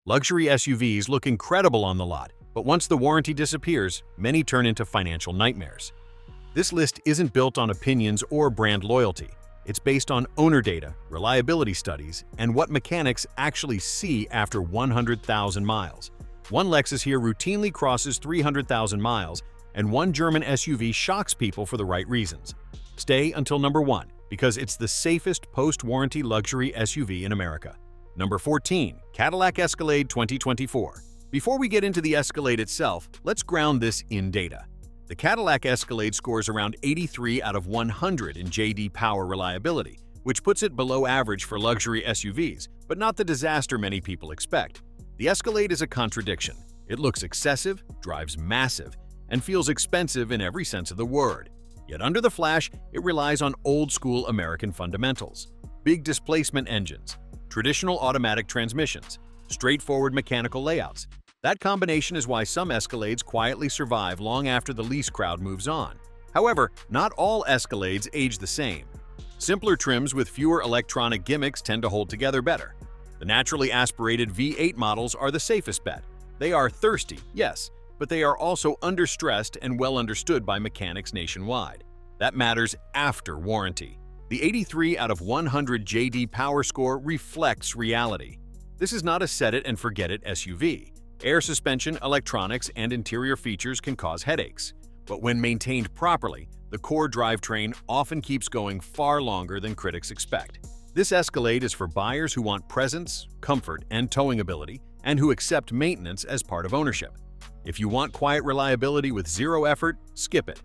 Luxury SUVs look incredible on the lot, but once the warranty disappears, many turn into financial nightmares. This list isn't built on opinions or brand loyalty. It's based on owner data, reliability studies, and what mechanics actually see after 100,000 miles. One Lexus here routinely crosses 300,000 miles, and one German SUV shocks people for the right reasons. Stay until number 1, because it's the safest post-warranty luxury SUV in America. Number 14. Cadillac Escalade 2024. Before we get into the Escalade itself, let's ground this in data. The Cadillac Escalade scores around 83 out of 100 in J.D. Power reliability, which puts it below average for luxury SUVs, but not the disaster many people expect. The Escalade is a contradiction. It looks excessive, drives massive, and feels expensive in every sense of the word. Yet under the flash, it relies on old-school American fundamentals. Big displacement engines, traditional automatic transmissions, straightforward mechanical layouts. That combination is why some Escalades quietly survive long after the lease crowd moves on. However, not all Escalades age the same. Simpler trims with fewer electronic gimmicks tend to hold together better. The naturally aspirated V8 models are the safest bet. They are thirsty, yes, but they are also understressed and well understood by mechanics nationwide. That matters after warranty. The 83 out of 100 J.D. Power score reflects reality. This is not a set-it-and-forget-it SUV. Air suspension, electronics, and interior features can cause headaches. But when maintained properly, the core drivetrain often keeps going far longer than critics expect. This Escalade is for buyers who want presence, comfort, and towing ability, and who accept maintenance as part of ownership. If you want quiet reliability with zero effort, skip it.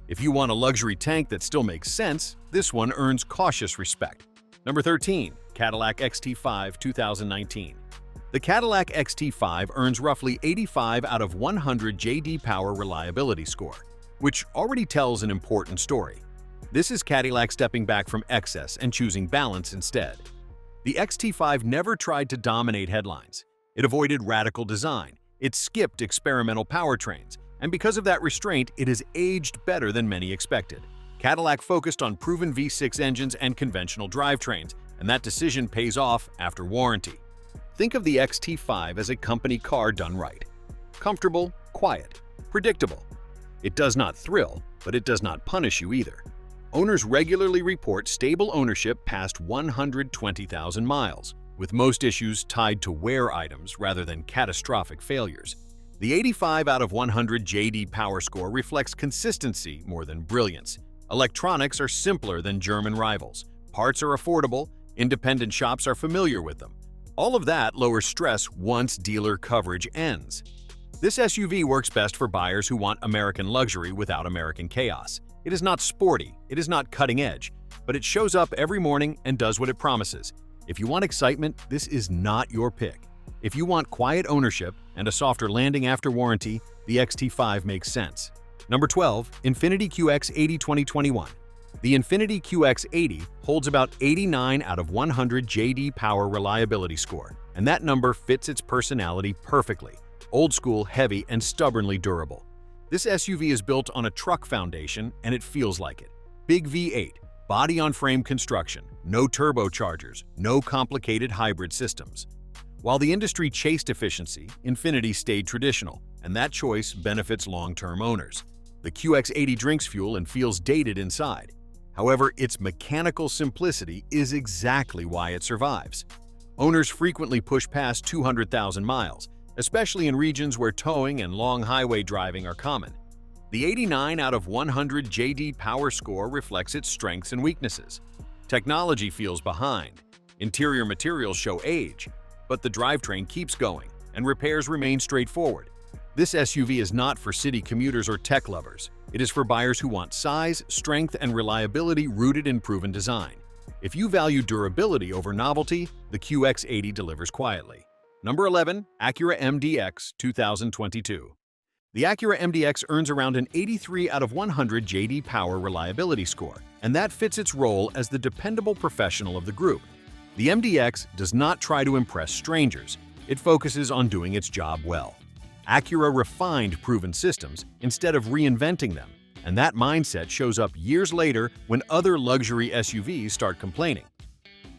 If you want a luxury tank that still makes sense, this one earns cautious respect. Number 13. Cadillac XT5 2019. The Cadillac XT5 earns roughly 85 out of 100 J.D. Power reliability score, which already tells an important story. This is Cadillac stepping back from excess and choosing balance instead. The XT5 never tried to dominate headlines. It avoided radical design. It skipped experimental powertrains, and because of that restraint, it has aged better than many expected. Cadillac focused on proven V6 engines and conventional drivetrains, and that decision pays off after warranty. Think of the XT5 as a company car done right. Comfortable, quiet, predictable. It does not thrill, but it does not punish you either. Owners regularly report stable ownership past 120,000 miles, with most issues tied to wear items rather than catastrophic failures. The 85 out of 100 J.D. Power score reflects consistency more than brilliance. Electronics are simpler than German rivals. Parts are affordable, independent shops are familiar with them. All of that lowers stress once dealer coverage ends. This SUV works best for buyers who want American luxury without American chaos. It is not sporty, it is not cutting edge, but it shows up every morning and does what it promises. If you want excitement, this is not your pick. If you want quiet ownership and a softer landing after warranty, the XT5 makes sense. Number 12. Infiniti QX80 2021. The Infiniti QX80 holds about 89 out of 100 J.D. Power reliability score, and that number fits its personality perfectly. Old school, heavy, and stubbornly durable. This SUV is built on a truck foundation, and it feels like it. Big V8, body-on-frame construction, no turbochargers, no complicated hybrid systems. While the industry chased efficiency, Infiniti stayed traditional, and that choice benefits long-term owners. The QX80 drinks fuel and feels dated inside. However, its mechanical simplicity is exactly why it survives. Owners frequently push past 200,000 miles, especially in regions where towing and long highway driving are common. The 89 out of 100 J.D. Power score reflects its strengths and weaknesses. Technology feels behind, interior materials show age, but the drivetrain keeps going, and repairs remain straightforward. This SUV is not for city commuters or tech lovers. It is for buyers who want size, strength, and reliability rooted in proven design. If you value durability over novelty, the QX80 delivers quietly. Number 11. Acura MDX 2022. The Acura MDX earns around an 83 out of 100 J.D. Power reliability score, and that fits its role as the dependable professional of the group. The MDX does not try to impress strangers. It focuses on doing its job well. Acura refined proven systems instead of reinventing them, and that mindset shows up years later when other luxury SUVs start complaining.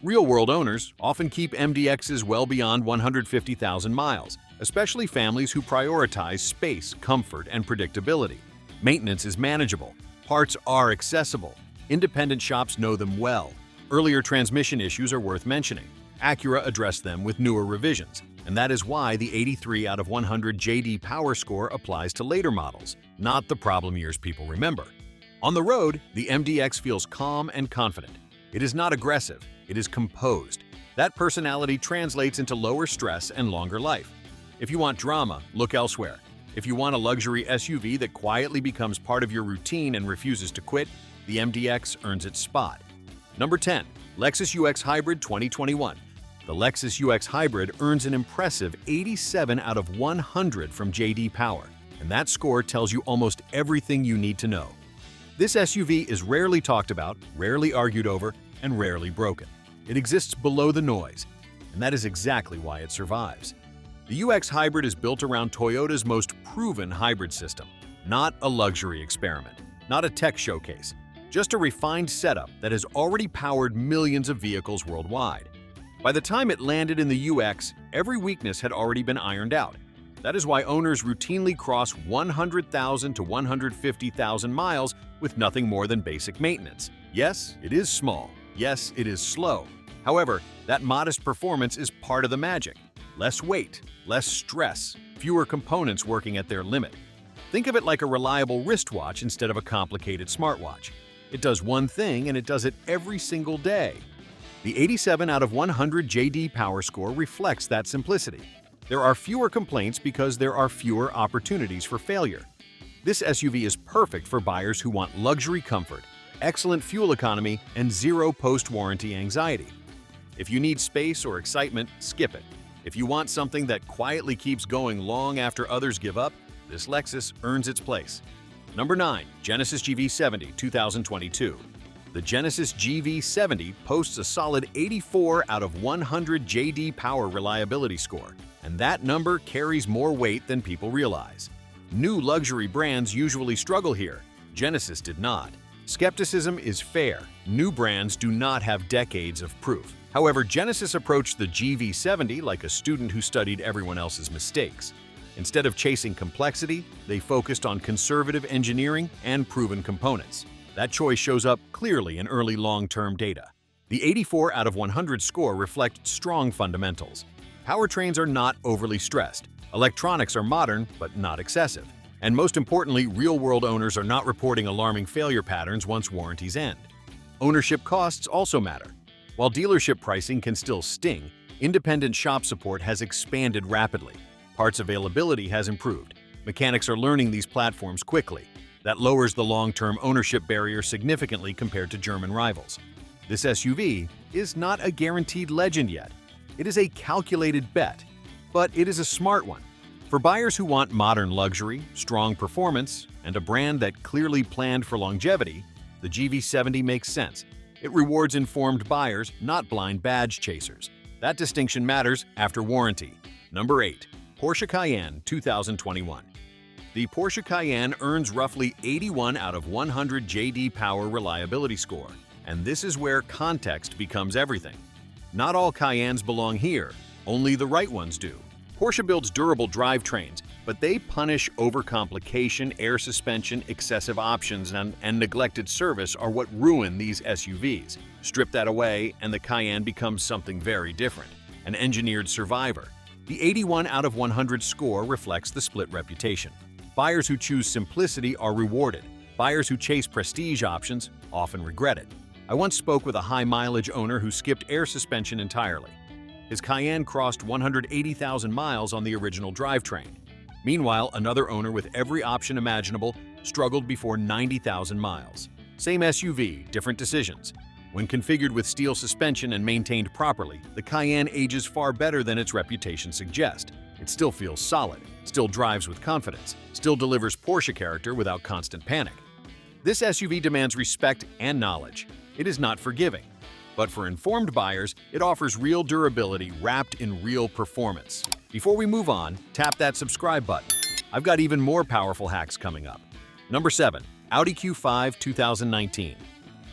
Real-world owners often keep MDXs well beyond 150,000 miles, especially families who prioritize space, comfort, and predictability. Maintenance is manageable. Parts are accessible. Independent shops know them well. Earlier transmission issues are worth mentioning. Acura addressed them with newer revisions, and that is why the 83 out of 100 JD Power score applies to later models, not the problem years people remember. On the road, the MDX feels calm and confident. It is not aggressive, it is composed. That personality translates into lower stress and longer life. If you want drama, look elsewhere. If you want a luxury SUV that quietly becomes part of your routine and refuses to quit, the MDX earns its spot. Number 10. Lexus UX Hybrid 2021. The Lexus UX Hybrid earns an impressive 87 out of 100 from JD Power, and that score tells you almost everything you need to know. This SUV is rarely talked about, rarely argued over, and rarely broken. It exists below the noise, and that is exactly why it survives. The UX Hybrid is built around Toyota's most proven hybrid system, not a luxury experiment, not a tech showcase, just a refined setup that has already powered millions of vehicles worldwide. By the time it landed in the UX, every weakness had already been ironed out. That is why owners routinely cross 100,000 to 150,000 miles with nothing more than basic maintenance. Yes, it is small. Yes, it is slow. However, that modest performance is part of the magic. Less weight, less stress, fewer components working at their limit. Think of it like a reliable wristwatch instead of a complicated smartwatch. It does one thing and it does it every single day. The 87 out of 100 JD Power score reflects that simplicity. There are fewer complaints because there are fewer opportunities for failure. This SUV is perfect for buyers who want luxury comfort, excellent fuel economy, and zero post-warranty anxiety. If you need space or excitement, skip it. If you want something that quietly keeps going long after others give up, this Lexus earns its place. Number 9. Genesis GV70 2022. The Genesis GV70 posts a solid 84 out of 100 JD Power reliability score, and that number carries more weight than people realize. New luxury brands usually struggle here. Genesis did not. Skepticism is fair. New brands do not have decades of proof. However, Genesis approached the GV70 like a student who studied everyone else's mistakes. Instead of chasing complexity, they focused on conservative engineering and proven components. That choice shows up clearly in early long-term data. The 84 out of 100 score reflects strong fundamentals. Powertrains are not overly stressed. Electronics are modern, but not excessive. And most importantly, real-world owners are not reporting alarming failure patterns once warranties end. Ownership costs also matter. While dealership pricing can still sting, independent shop support has expanded rapidly. Parts availability has improved. Mechanics are learning these platforms quickly. That lowers the long-term ownership barrier significantly compared to German rivals. This SUV is not a guaranteed legend yet. It is a calculated bet, but it is a smart one. For buyers who want modern luxury, strong performance, and a brand that clearly planned for longevity, the GV70 makes sense. It rewards informed buyers, not blind badge chasers. That distinction matters after warranty. Number 8. Porsche Cayenne 2021. The Porsche Cayenne earns roughly 81 out of 100 JD Power reliability score, and this is where context becomes everything. Not all Cayennes belong here, only the right ones do. Porsche builds durable drivetrains, but they punish overcomplication, air suspension, excessive options, and neglected service are what ruin these SUVs. Strip that away, and the Cayenne becomes something very different, an engineered survivor. The 81 out of 100 score reflects the split reputation. Buyers who choose simplicity are rewarded. Buyers who chase prestige options often regret it. I once spoke with a high-mileage owner who skipped air suspension entirely. His Cayenne crossed 180,000 miles on the original drivetrain. Meanwhile, another owner with every option imaginable struggled before 90,000 miles. Same SUV, different decisions. When configured with steel suspension and maintained properly, the Cayenne ages far better than its reputation suggests. It still feels solid, still drives with confidence, still delivers Porsche character without constant panic. This SUV demands respect and knowledge. It is not forgiving. But for informed buyers, it offers real durability wrapped in real performance. Before we move on, tap that subscribe button. I've got even more powerful hacks coming up. Number 7. Audi Q5 2019.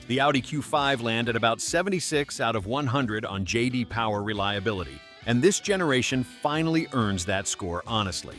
The Audi Q5 landed about 76 out of 100 on JD Power reliability, and this generation finally earns that score honestly.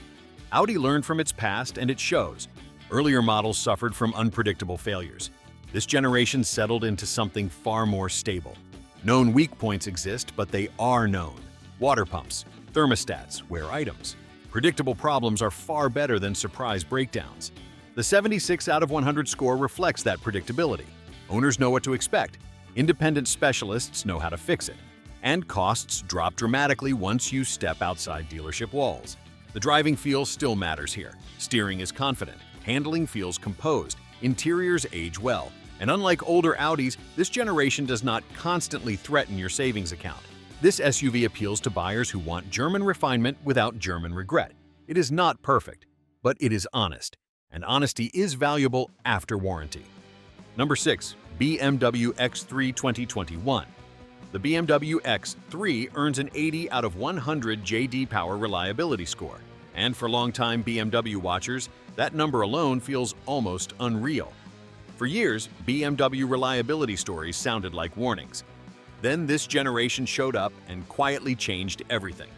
Audi learned from its past, and it shows. Earlier models suffered from unpredictable failures. This generation settled into something far more stable. Known weak points exist, but they are known. Water pumps, thermostats, wear items. Predictable problems are far better than surprise breakdowns. The 76 out of 100 score reflects that predictability. Owners know what to expect. Independent specialists know how to fix it. And costs drop dramatically once you step outside dealership walls. The driving feel still matters here. Steering is confident. Handling feels composed. Interiors age well. And unlike older Audis, this generation does not constantly threaten your savings account. This SUV appeals to buyers who want German refinement without German regret. It is not perfect, but it is honest. And honesty is valuable after warranty. Number 6. BMW X3 2021. The BMW X3 earns an 80 out of 100 JD Power reliability score. And for longtime BMW watchers, that number alone feels almost unreal. For years, BMW reliability stories sounded like warnings. Then this generation showed up and quietly changed everything.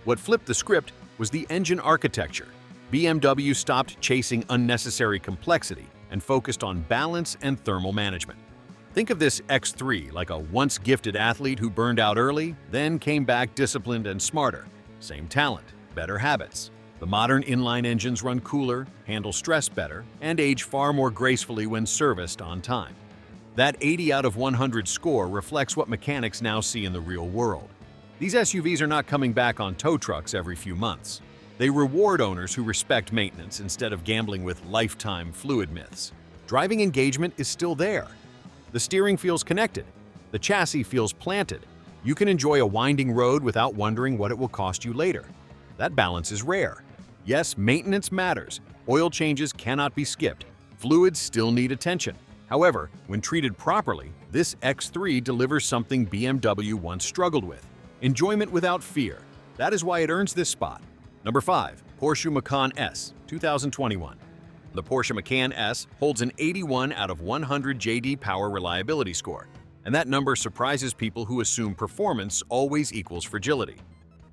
What flipped the script was the engine architecture. BMW stopped chasing unnecessary complexity and focused on balance and thermal management. Think of this X3 like a once-gifted athlete who burned out early, then came back disciplined and smarter. Same talent, better habits. The modern inline engines run cooler, handle stress better, and age far more gracefully when serviced on time. That 80 out of 100 score reflects what mechanics now see in the real world. These SUVs are not coming back on tow trucks every few months. They reward owners who respect maintenance instead of gambling with lifetime fluid myths. Driving engagement is still there. The steering feels connected. The chassis feels planted. You can enjoy a winding road without wondering what it will cost you later. That balance is rare. Yes, maintenance matters. Oil changes cannot be skipped. Fluids still need attention. However, when treated properly, this X3 delivers something BMW once struggled with: enjoyment without fear. That is why it earns this spot. Number 5. Porsche Macan S, 2021. The Porsche Macan S holds an 81 out of 100 JD Power reliability score, and that number surprises people who assume performance always equals fragility.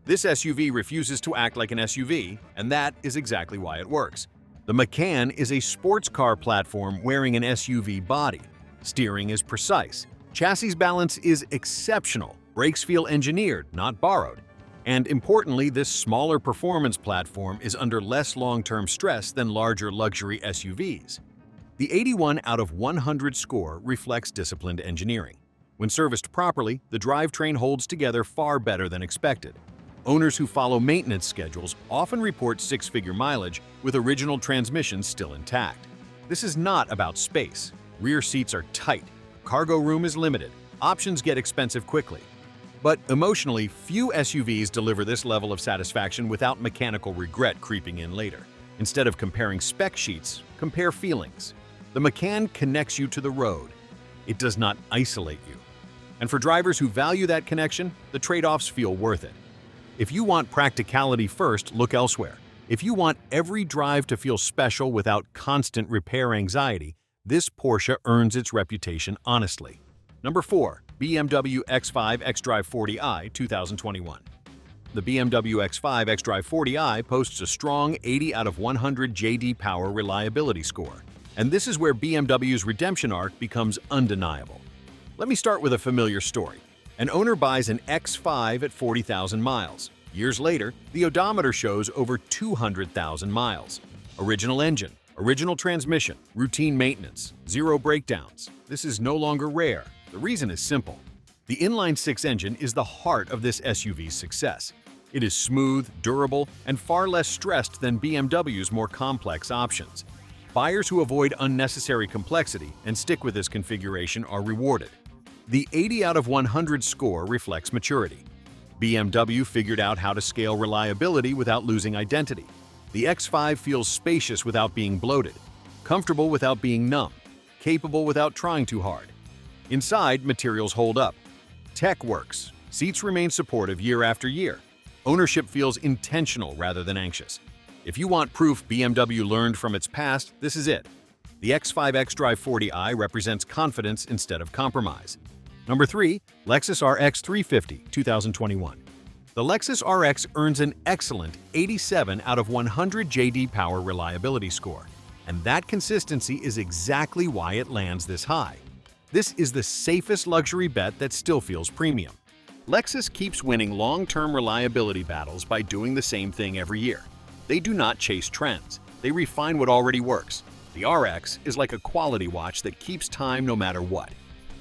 This SUV refuses to act like an SUV, and that is exactly why it works. The Macan is a sports car platform wearing an SUV body. Steering is precise. Chassis balance is exceptional. Brakes feel engineered, not borrowed. And importantly, this smaller performance platform is under less long-term stress than larger luxury SUVs. The 81 out of 100 score reflects disciplined engineering. When serviced properly, the drivetrain holds together far better than expected. Owners who follow maintenance schedules often report six-figure mileage with original transmissions still intact. This is not about space. Rear seats are tight. Cargo room is limited. Options get expensive quickly. But emotionally, few SUVs deliver this level of satisfaction without mechanical regret creeping in later. Instead of comparing spec sheets, compare feelings. The Macan connects you to the road. It does not isolate you. And for drivers who value that connection, the trade-offs feel worth it. If you want practicality first, look elsewhere. If you want every drive to feel special without constant repair anxiety, this Porsche earns its reputation honestly. Number 4. BMW X5 xDrive 40i 2021. The BMW X5 xDrive 40i posts a strong 80 out of 100 JD Power reliability score. And this is where BMW's redemption arc becomes undeniable. Let me start with a familiar story. An owner buys an X5 at 40,000 miles. Years later, the odometer shows over 200,000 miles. Original engine, original transmission, routine maintenance, zero breakdowns. This is no longer rare. The reason is simple. The Inline-six engine is the heart of this SUV's success. It is smooth, durable, and far less stressed than BMW's more complex options. Buyers who avoid unnecessary complexity and stick with this configuration are rewarded. The 80 out of 100 score reflects maturity. BMW figured out how to scale reliability without losing identity. The X5 feels spacious without being bloated, comfortable without being numb, capable without trying too hard. Inside, materials hold up. Tech works. Seats remain supportive year after year. Ownership feels intentional rather than anxious. If you want proof BMW learned from its past, this is it. The X5 xDrive 40i represents confidence instead of compromise. Number 3. Lexus RX 350, 2021. The Lexus RX earns an excellent 87 out of 100 J.D. Power reliability score, and that consistency is exactly why it lands this high. This is the safest luxury bet that still feels premium. Lexus keeps winning long-term reliability battles by doing the same thing every year. They do not chase trends. They refine what already works. The RX is like a quality watch that keeps time no matter what.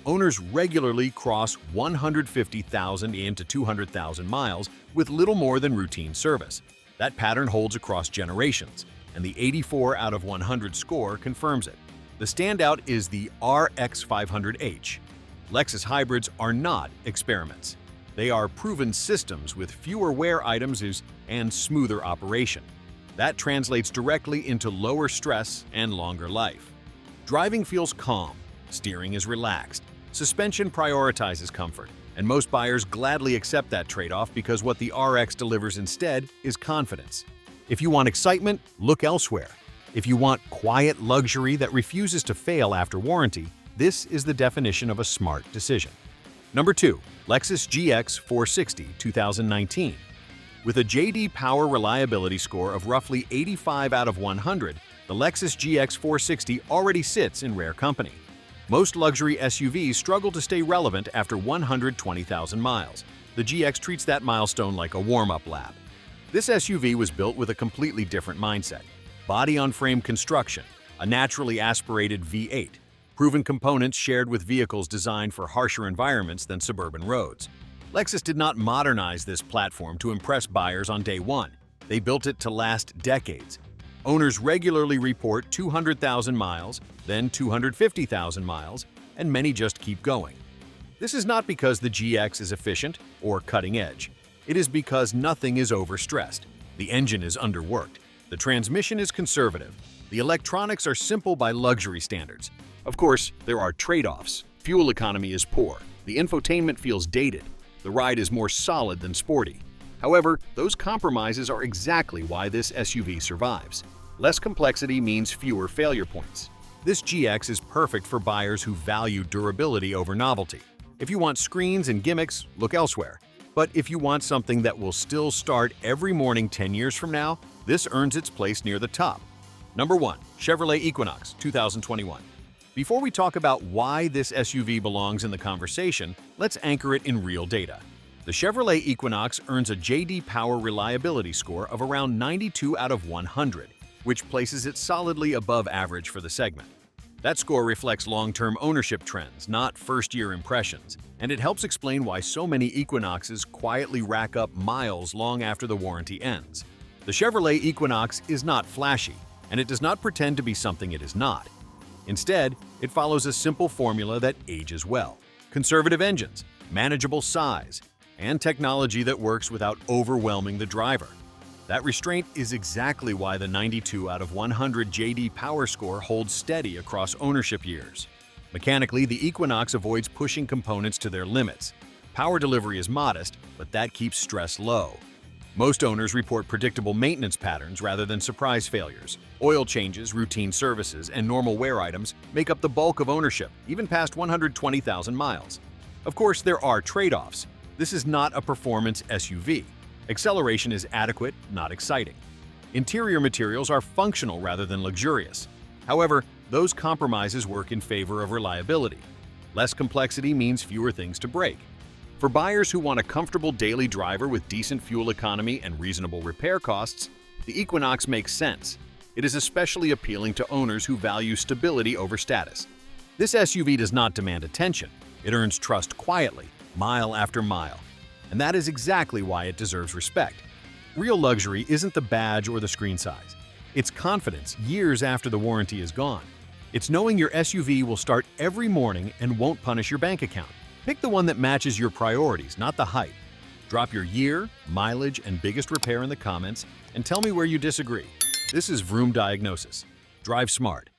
Owners regularly cross 150,000 into 200,000 miles with little more than routine service. That pattern holds across generations, and the 84 out of 100 score confirms it. The standout is the RX 500h. Lexus hybrids are not experiments. They are proven systems with fewer wear items and smoother operation. That translates directly into lower stress and longer life. Driving feels calm, steering is relaxed, suspension prioritizes comfort, and most buyers gladly accept that trade-off because what the RX delivers instead is confidence. If you want excitement, look elsewhere. If you want quiet luxury that refuses to fail after warranty, this is the definition of a smart decision. Number 2. Lexus GX 460, 2019. With a J.D. Power reliability score of roughly 85 out of 100, the Lexus GX 460 already sits in rare company. Most luxury SUVs struggle to stay relevant after 120,000 miles. The GX treats that milestone like a warm-up lap. This SUV was built with a completely different mindset. Body-on-frame construction, a naturally aspirated V8, proven components shared with vehicles designed for harsher environments than suburban roads. Lexus did not modernize this platform to impress buyers on day one. They built it to last decades. Owners regularly report 200,000 miles, then 250,000 miles, and many just keep going. This is not because the GX is efficient or cutting edge. It is because nothing is overstressed. The engine is underworked. The transmission is conservative. The electronics are simple by luxury standards. Of course, there are trade-offs. Fuel economy is poor. The infotainment feels dated. The ride is more solid than sporty. However, those compromises are exactly why this SUV survives. Less complexity means fewer failure points. This GX is perfect for buyers who value durability over novelty. If you want screens and gimmicks, look elsewhere. But if you want something that will still start every morning 10 years from now, this earns its place near the top. Number 1. Chevrolet Equinox, 2021. Before we talk about why this SUV belongs in the conversation, let's anchor it in real data. The Chevrolet Equinox earns a J.D. Power reliability score of around 92 out of 100, which places it solidly above average for the segment. That score reflects long-term ownership trends, not first-year impressions, and it helps explain why so many Equinoxes quietly rack up miles long after the warranty ends. The Chevrolet Equinox is not flashy, and it does not pretend to be something it is not. Instead, it follows a simple formula that ages well: conservative engines, manageable size, and technology that works without overwhelming the driver. That restraint is exactly why the 92 out of 100 J.D. Power score holds steady across ownership years. Mechanically, the Equinox avoids pushing components to their limits. Power delivery is modest, but that keeps stress low. Most owners report predictable maintenance patterns rather than surprise failures. Oil changes, routine services, and normal wear items make up the bulk of ownership, even past 120,000 miles. Of course, there are trade-offs. This is not a performance SUV. Acceleration is adequate, not exciting. Interior materials are functional rather than luxurious. However, those compromises work in favor of reliability. Less complexity means fewer things to break. For buyers who want a comfortable daily driver with decent fuel economy and reasonable repair costs, the Equinox makes sense. It is especially appealing to owners who value stability over status. This SUV does not demand attention. It earns trust quietly, mile after mile. And that is exactly why it deserves respect. Real luxury isn't the badge or the screen size. It's confidence years after the warranty is gone. It's knowing your SUV will start every morning and won't punish your bank account. Pick the one that matches your priorities, not the hype. Drop your year, mileage, and biggest repair in the comments and tell me where you disagree. This is Vroom Diagnosis. Drive smart.